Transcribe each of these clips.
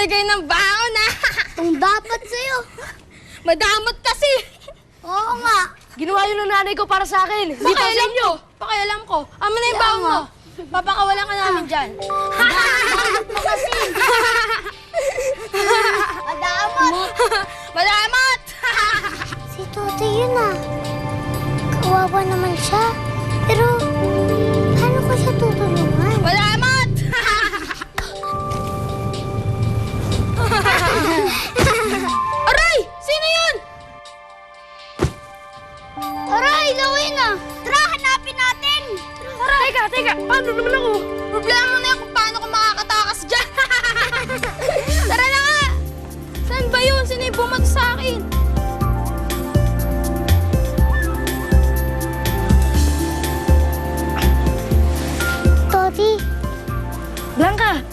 nagbigay ng baon na. Ang dapat sa'yo. Madamot kasi. Oo nga. Ginawa yun ng nanay ko para sa akin. Hindi para sa inyo. Pakialam ko. Ama na yung baon mo. Papakawalan ka namin dyan. Dapat mo kasi. Madamot. Madamot! Si Totoy yun ah. Kawawa naman siya. Pero, paano ko siya tutulungan? Madamot! Aray! Sino yun? Aray, lawin na. Tara, hanapin natin. Tara, teka. Paano naman ako? Problema na yan kung paano ko makakatakas dyan. Tara na nga! Saan ba yun? Sino yung bumato sa akin? Toti. Blanca,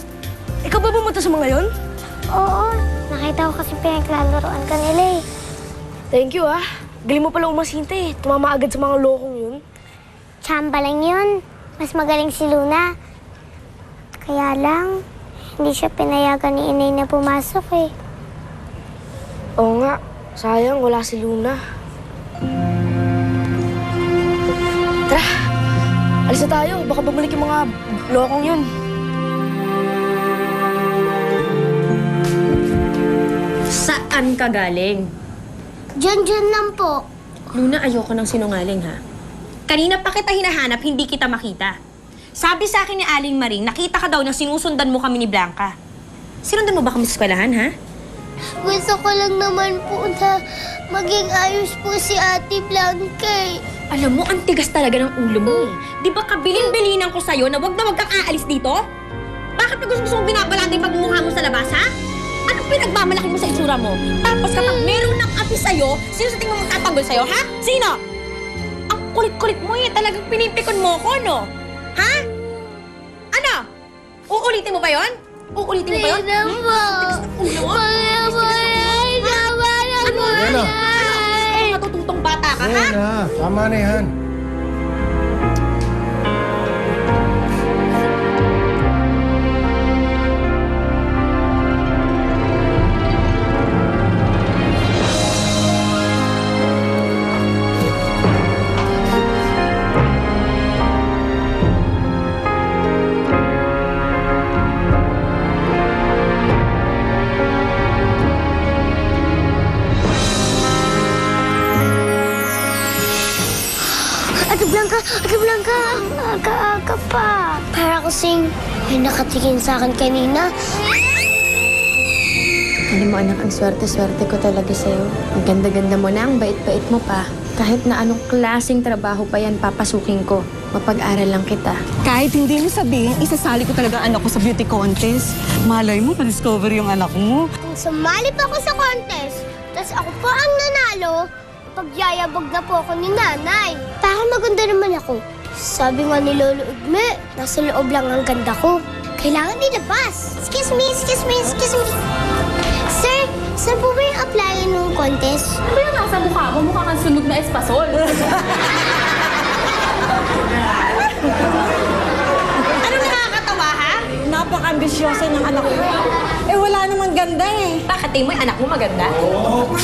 ikaw ba bumunta sa mga yon? Oo, nakita ko kasi pinaglalaroan ka nila eh. Thank you ah. Galing mo pala umasinte. Tumama agad sa mga lokong yun. Tsamba lang yun. Mas magaling si Luna. Kaya lang, hindi siya pinayagan ni Inay na pumasok eh. Oo nga. Sayang, wala si Luna. Tara, alis na tayo. Baka bumalik yung mga lokong yun. Saan ka galing? Diyan lang po. Luna, ayoko ng sinungaling, ha? Kanina pa kita hinahanap, hindi kita makita. Sabi sa akin ni Aling Maring, nakita ka daw na sinusundan mo kami ni Blanca. Sinundan mo ba kami sa eskwelahan, ha? Gusto ko lang naman po na maging ayos po si Ate Blanca eh. Alam mo, ang tigas talaga ng ulo mo, eh. Di ba kabilin-bilinan ko sa'yo na wag kang aalis dito? Bakit pa gusto mong binabalagay pagmumukha mo sa labas, ha? Anong pinagmamalaki mo sa itsura mo? Tapos kapag meron ng api sa'yo, sino sa tingin mo magtatanggol sa'yo, ha? Sino? Ang kulit-kulit mo, eh. Talagang pinipikon mo ko, no? Ha? Ano? Uulitin mo ba yon? Uulitin mo ba yon? Hindi na po. Tigas ng ulo, oh. Mga boy, tama na Ano? po Ano? yan. Ano? Matututong bata ka, ha? Oo na, tama na yan. Ate Blanca, aga-aga pa. Para kasing may nakatingin sa akin kanina. Alam mo anak, ang swerte-swerte ko talaga sa'yo. Ang ganda-ganda mo na, ang bait-bait mo pa. Kahit na anong klaseng trabaho pa yan, papasukin ko. Mapag-aral lang kita. Kahit hindi mo sabihin, isasali ko talaga ang anak ko sa beauty contest. Malay mo, pa-discover yung anak mo. Kung sumali pa ako sa contest, tapos ako po ang nanalo, pagyayabag na po ako ni nanay. Para maganda naman ako. Sabi nga ni Lolo Ugme, nasa loob lang ang ganda ko. Kailangan nilabas. Excuse me. Sir, saan po ba yung applyan ng contest? Ano yung nasa mukha mo? Mukha kang sunog na espasol. Ano nakakatawa, ha? Napaka-ambisyosa ng anak ko. Eh, wala namang ganda eh. Bakit tingin mo yung anak mo maganda? Oo.